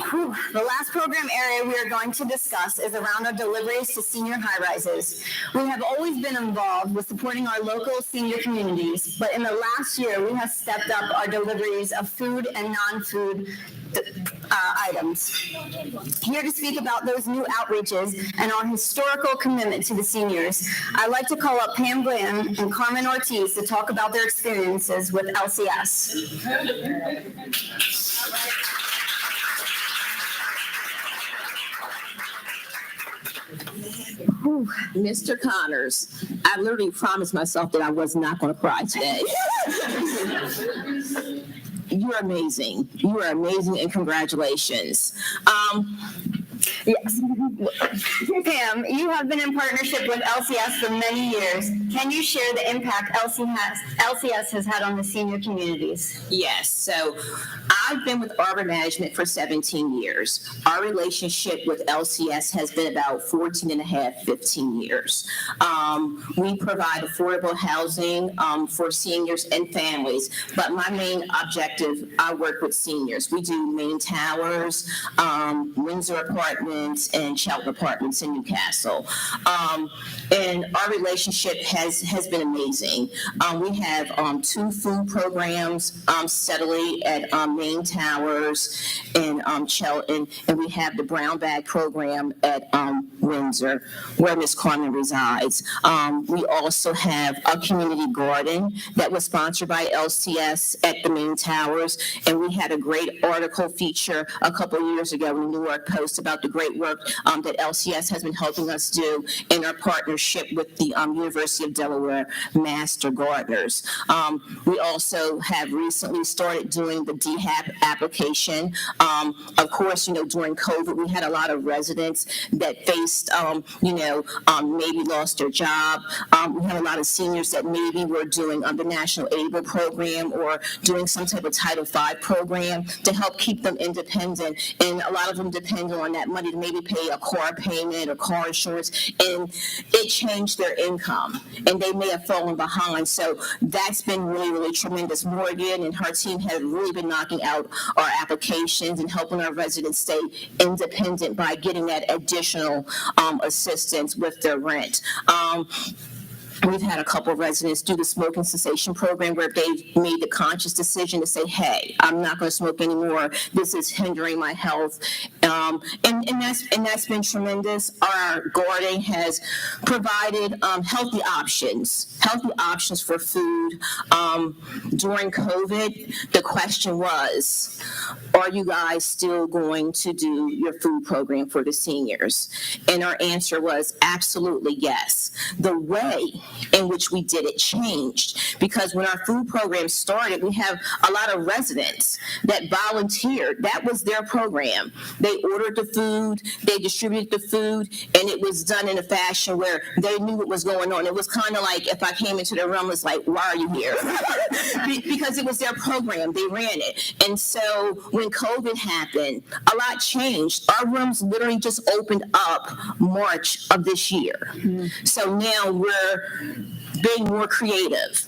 Whew. The last program area we are going to discuss is around our deliveries to senior high-rises. We have always been involved with supporting our local senior communities, but in the last year, we have stepped up our deliveries of food and non-food items. Here to speak about those new outreaches and our historical commitment to the seniors, I'd like to call up Pam Glenn and Carmen Ortiz to talk about their experiences with LCS. Mr. Connors, I literally promised myself that I was not going to cry today. You're amazing. You are amazing, and congratulations. Yes. Pam, you have been in partnership with LCS for many years. Can you share the impact LCS has had on the senior communities? Yes. So I've been with Arbor Management for 17 years. Our relationship with LCS has been about 14 and a half, 15 years. We provide affordable housing for seniors and families, but my main objective, I work with seniors. We do Main Towers, Windsor Apartments, and Shelton Apartments in Newcastle. And our relationship has been amazing. We have 2 food programs steadily at Main Towers and Shelton, and we have the Brown Bag program at Windsor, where Ms. Carmen resides. We also have a community garden that was sponsored by LCS at the Main Towers, and we had a great article feature a couple of years ago in the New York Post about the great work that LCS has been helping us do in our partnership with the University of Delaware Master Gardeners. We also have recently started doing the DHAP application. Of course, during COVID, we had a lot of residents that faced, maybe lost their job. We had a lot of seniors that maybe were doing the National ABLE program or doing some type of Title V program to help keep them independent. And a lot of them depended on that money to maybe pay a car payment or car insurance, and it changed their income, and they may have fallen behind. So that's been really, really tremendous. Morgan and her team have really been knocking out our applications and helping our residents stay independent by getting that additional assistance with their rent. We've had a couple of residents do the smoking cessation program where they've made the conscious decision to say, hey, I'm not going to smoke anymore. This is hindering my health. And that's been tremendous. Our garden has provided healthy options for food. During COVID, the question was, are you guys still going to do your food program for the seniors? And our answer was absolutely yes. The way in which we did it changed, because when our food program started, we have a lot of residents that volunteered. That was their program. They ordered the food, they distributed the food, and it was done in a fashion where they knew what was going on. It was kind of like if I came into the room, it's like, why are you here? Because it was their program, they ran it. And so when COVID happened, a lot changed. Our rooms literally just opened up March of this year. So now we're being more creative.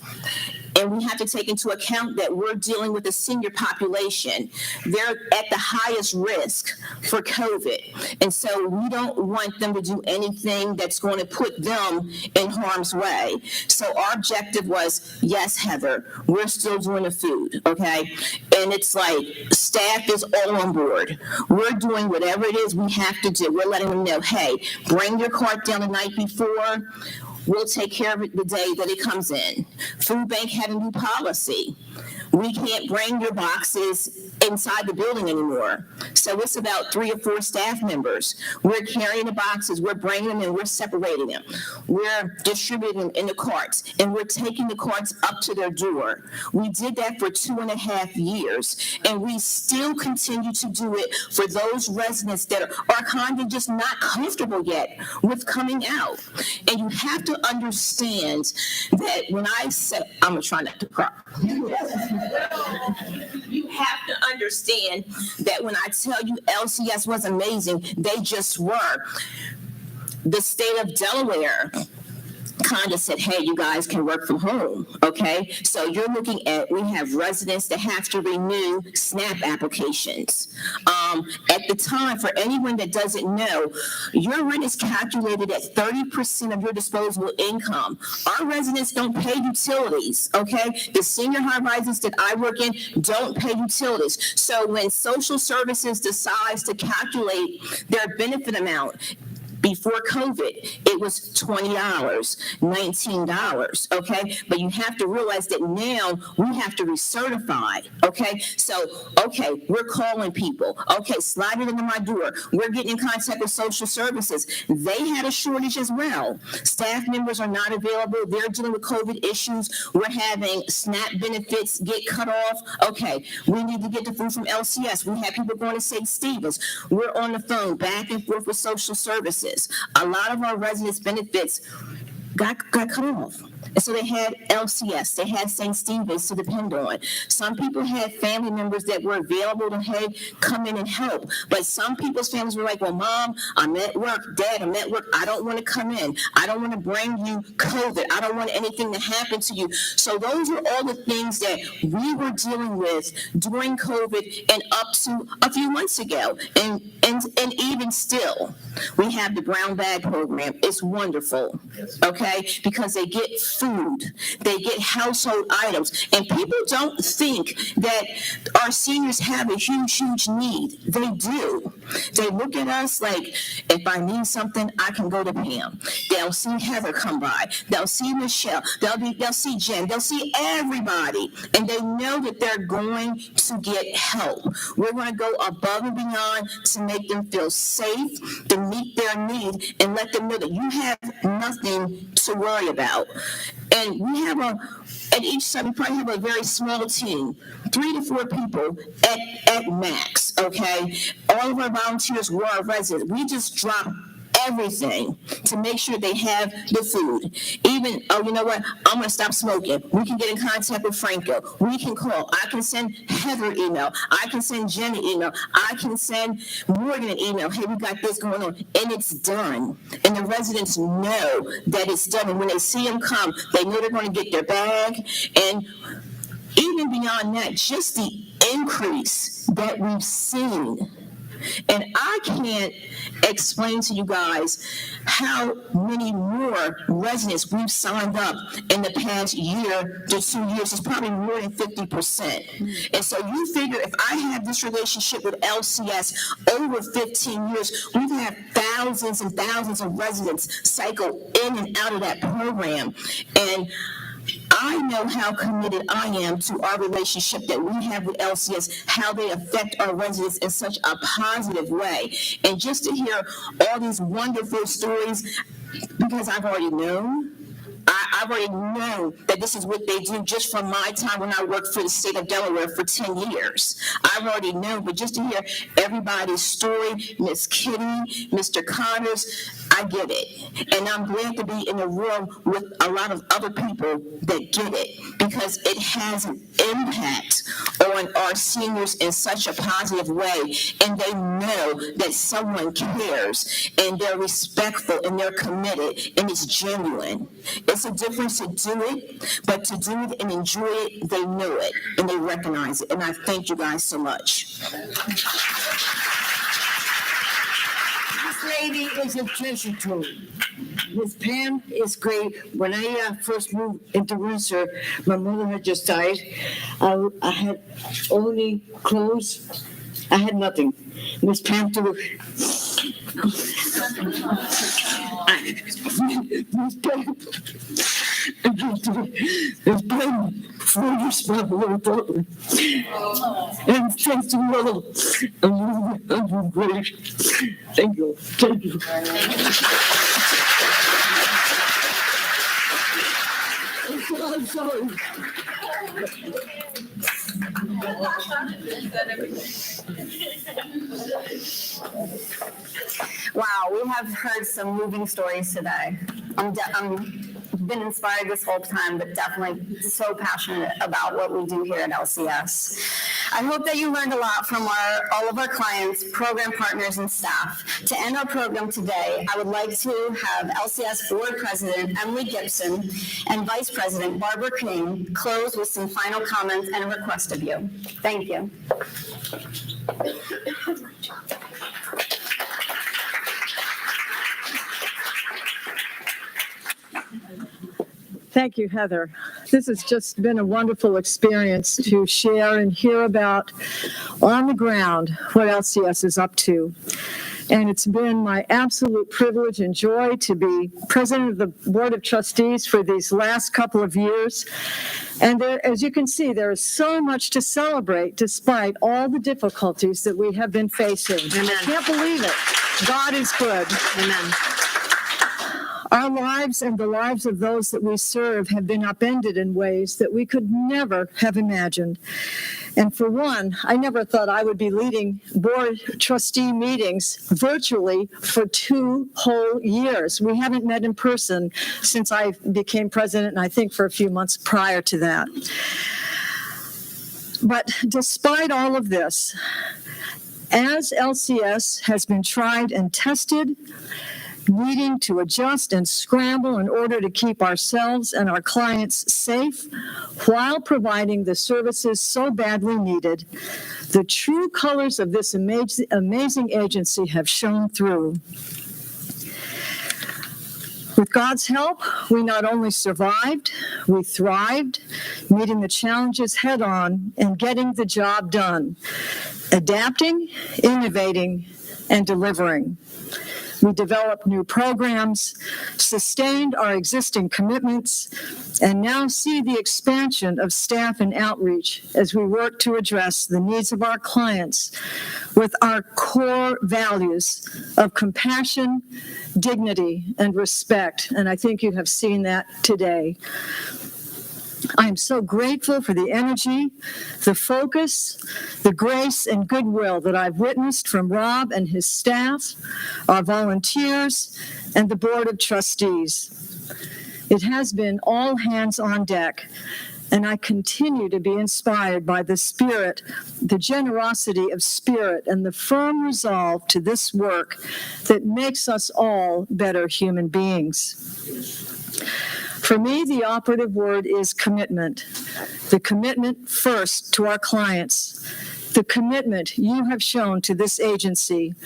And we have to take into account that we're dealing with a senior population. They're at the highest risk for COVID. And so we don't want them to do anything that's going to put them in harm's way. So our objective was, yes, Heather, we're still doing the food, okay? And it's like staff is all on board. We're doing whatever it is we have to do. We're letting them know, hey, bring your cart down the night before. We'll take care of it the day that it comes in. Food bank had a new policy. We can't bring your boxes inside the building anymore. So it's about 3 or 4 staff members. We're carrying the boxes, we're bringing them in, we're separating them. We're distributing them in the carts, and we're taking the carts up to their door. We did that for 2.5 years, and we still continue to do it for those residents that are kind of just not comfortable yet with coming out. And you have to understand that when I say, I'm gonna try not to cry. You have to understand that when I tell you LCS was amazing, they just were. The state of Delaware kind of said, hey, you guys can work from home, okay? So you're looking at, we have residents that have to renew SNAP applications. At the time, for anyone that doesn't know, your rent is calculated at 30% of your disposable income. Our residents don't pay utilities, okay? The senior high-rises that I work in don't pay utilities. So when social services decides to calculate their benefit amount, before COVID, it was $20, $19, okay? But you have to realize that now we have to recertify, okay? So, okay, we're calling people. Okay, slide it into my door. We're getting in contact with social services. They had a shortage as well. Staff members are not available. They're dealing with COVID issues. We're having SNAP benefits get cut off. Okay, we need to get the food from LCS. We have people going to St. Stephen's. We're on the phone back and forth with social services. A lot of our residents' benefits got cut off. And so they had LCS, they had St. Stephen's to depend on. Some people had family members that were available to, hey, come in and help. But some people's families were like, well, Mom, I'm at work. Dad, I'm at work. I don't want to come in. I don't want to bring you COVID. I don't want anything to happen to you. So those are all the things that we were dealing with during COVID and up to a few months ago. And even still, we have the brown bag program. It's wonderful, okay? Because they get food, they get household items, and people don't think that our seniors have a huge need. They do. They look at us like, if I need something, I can go to Pam. They'll see Heather come by. They'll see Michelle. They'll see Jen. They'll see everybody, and they know that they're going to get help. We're going to go above and beyond to make them feel safe, to meet their need, and let them know that you have nothing to worry about. And we have at each side, we probably have a very small team, 3 to 4 people at max, okay? All of our volunteers were our residents. We just drop everything to make sure they have the food. Even, oh, you know what? I'm going to stop smoking. We can get in contact with Franco. We can call. I can send Heather an email. I can send Jen an email. I can send Morgan an email. Hey, we got this going on. And it's done. And the residents know that it's done. And when they see them come, they know they're going to get their bag. And even beyond that, just the increase that we've seen. And I can't explain to you guys how many more residents we've signed up in the past year to 2 years. It's probably more than 50%. And so you figure if I have this relationship with LCS over 15 years, we've had thousands and thousands of residents cycle in and out of that program. And I know how committed I am to our relationship that we have with LCS, how they affect our residents in such a positive way. And just to hear all these wonderful stories, because I've already known. I've already known that this is what they do just from my time when I worked for the state of Delaware for 10 years. I've already known, but just to hear everybody's story, Miss Kitty, Mr. Connors, I get it. And I'm glad to be in a room with a lot of other people that get it, because it has an impact on our seniors in such a positive way. And they know that someone cares, and they're respectful, and they're committed, and it's genuine. It's a difference to do it, but to do it and enjoy it, they know it, and they recognize it. And I thank you guys so much. This lady is a treasure trove. Miss Pam is great. When I first moved into Windsor, my mother had just died. I had only clothes. I had nothing. Miss Pam threw It's been 40 spot worth over. And thanks to all of you great. Thank you. Thank you. I'm sorry. Wow, we have heard some moving stories today. I'm been inspired this whole time, but definitely so passionate about what we do here at LCS. I hope that you learned a lot from all of our clients, program partners, and staff. To end our program today, I would like to have LCS Board President Emily Gibson and Vice President Barbara Kning close with some final comments and a request of you. Thank you. Thank you, Heather. This has just been a wonderful experience to share and hear about on the ground what LCS is up to. And it's been my absolute privilege and joy to be president of the Board of Trustees for these last couple of years. And there, as you can see, there is so much to celebrate despite all the difficulties that we have been facing. Amen. I can't believe it. God is good. Amen. Our lives and the lives of those that we serve have been upended in ways that we could never have imagined. And for one, I never thought I would be leading board trustee meetings virtually for 2 whole years. We haven't met in person since I became president, and I think for a few months prior to that. But despite all of this, as LCS has been tried and tested, needing to adjust and scramble in order to keep ourselves and our clients safe while providing the services so badly needed, the true colors of this amazing agency have shown through. With God's help, we not only survived, we thrived, meeting the challenges head on and getting the job done, adapting, innovating, and delivering. We developed new programs, sustained our existing commitments, and now see the expansion of staff and outreach as we work to address the needs of our clients with our core values of compassion, dignity, and respect. And I think you have seen that today. I am so grateful for the energy, the focus, the grace and goodwill that I've witnessed from Rob and his staff, our volunteers, and the Board of Trustees. It has been all hands on deck, and I continue to be inspired by the spirit, the generosity of spirit, and the firm resolve to this work that makes us all better human beings. For me, the operative word is commitment. The commitment first to our clients. The commitment you have shown to this agency.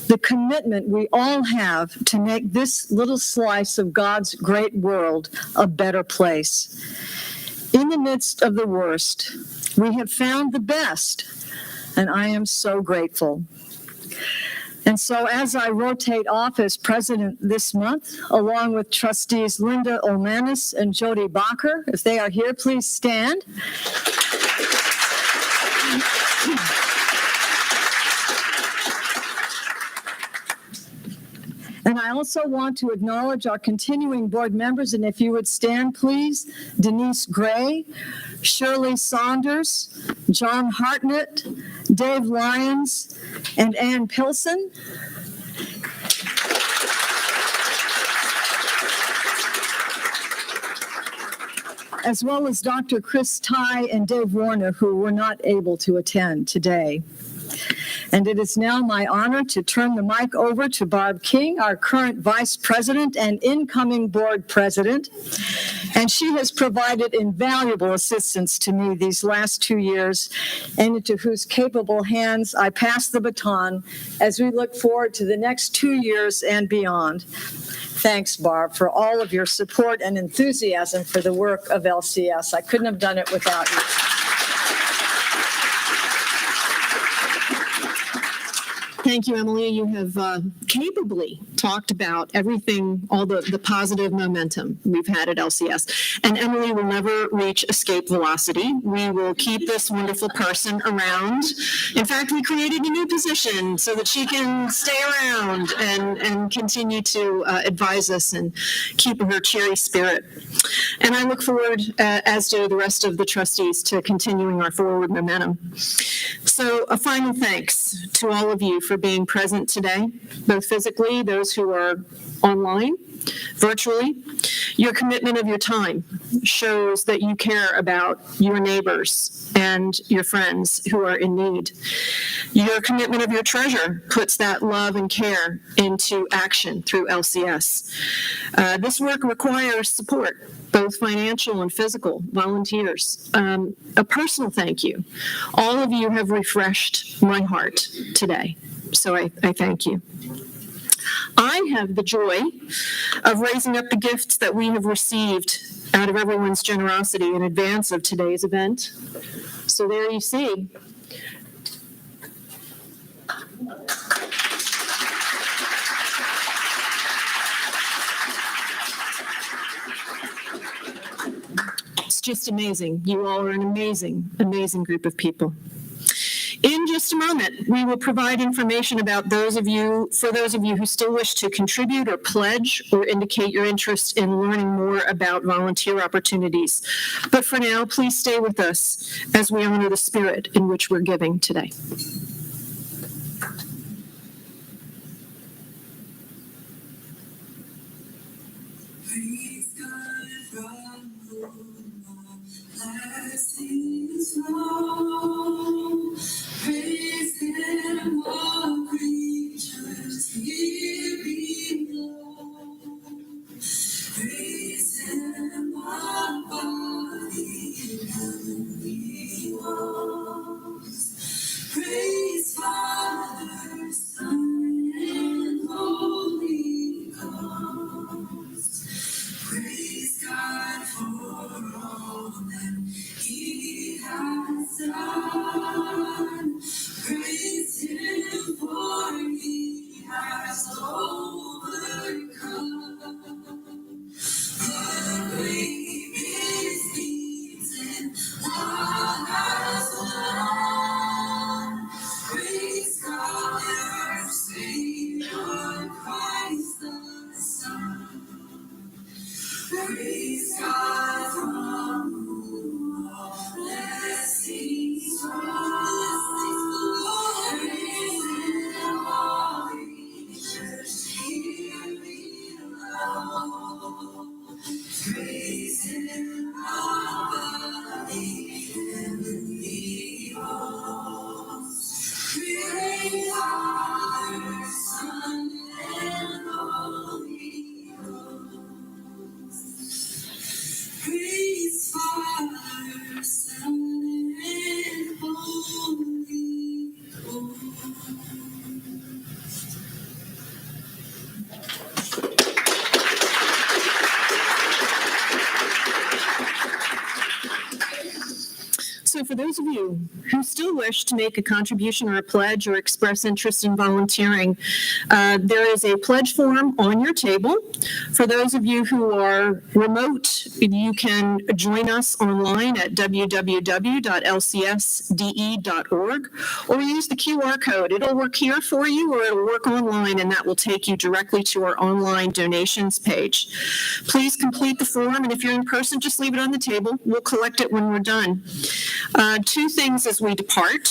The commitment we all have to make this little slice of God's great world a better place. In the midst of the worst, we have found the best, and I am so grateful. And so as I rotate off as president this month, along with trustees Linda Olmanis and Jody Bacher, if they are here, please stand. And I also want to acknowledge our continuing board members, and if you would stand, please, Denise Gray, Shirley Saunders, John Hartnett, Dave Lyons, and Ann Pilson. As well as Dr. Chris Ty and Dave Warner, who were not able to attend today. And it is now my honor to turn the mic over to Barb King, our current vice president and incoming board president. And she has provided invaluable assistance to me these last 2 years, and into whose capable hands I pass the baton as we look forward to the next 2 years and beyond. Thanks, Barb, for all of your support and enthusiasm for the work of LCS. I couldn't have done it without you. Thank you, Emily. You have capably talked about everything, all the positive momentum we've had at LCS. And Emily will never reach escape velocity. We will keep this wonderful person around. In fact, we created a new position so that she can stay around and continue to advise us and keep her cheery spirit. And I look forward, as do the rest of the trustees, to continuing our forward momentum. So a final thanks to all of you for being present today, both physically, those who are online, virtually. Your commitment of your time shows that you care about your neighbors and your friends who are in need. Your commitment of your treasure puts that love and care into action through LCS. This work requires support, both financial and physical, volunteers. A personal thank you. All of you have refreshed my heart today, so I thank you. I have the joy of raising up the gifts that we have received out of everyone's generosity in advance of today's event. So there you see. It's just amazing. You all are an amazing, amazing group of people. In just a moment, we will provide information about for those of you who still wish to contribute or pledge or indicate your interest in learning more about volunteer opportunities. But for now, please stay with us as we honor the spirit in which we're giving today. Praise Him, all creatures here below. Praise Him, our body, heavenly hosts. Praise Father, Son, and Holy Ghost. Praise God for all that He has done. Praise Him, for He has overcome. The grave is beaten, God has won. Praise God, our Savior, Christ the Son. Praise God from whom all blessings flow. Praise Him, all creatures here below. Praise Him, our body, heavenly hosts. Praise our Son and Holy Ghost. Praise Father, Son, and Holy Ghost. So for those of you who still wish to make a contribution or a pledge or express interest in volunteering, there is a pledge form on your table. For those of you who are remote, you can join us online at www.lcsde.org or use the QR code. It'll work here for you or it'll work online, and that will take you directly to our online donations page. Please complete the form, and if you're in person, just leave it on the table. We'll collect it when we're done. Two things as we depart.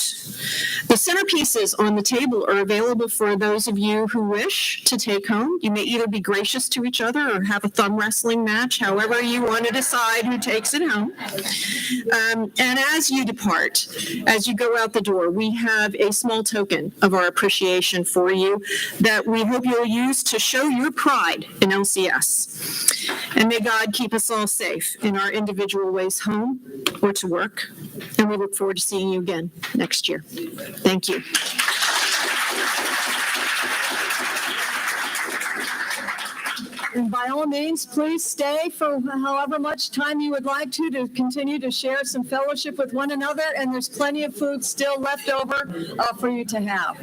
The centerpieces on the table are available for those of you who wish to take home. You may either be gracious to each other or have a thumb wrestling match, however you want to decide who takes it home. And as you depart, as you go out the door, we have a small token of our appreciation for you that we hope you'll use to show your pride in LCS. And may God keep us all safe in our individual ways home or to work. And we look forward to seeing you again next year. Thank you. And by all means, please stay for however much time you would like to continue to share some fellowship with one another. And there's plenty of food still left over for you to have.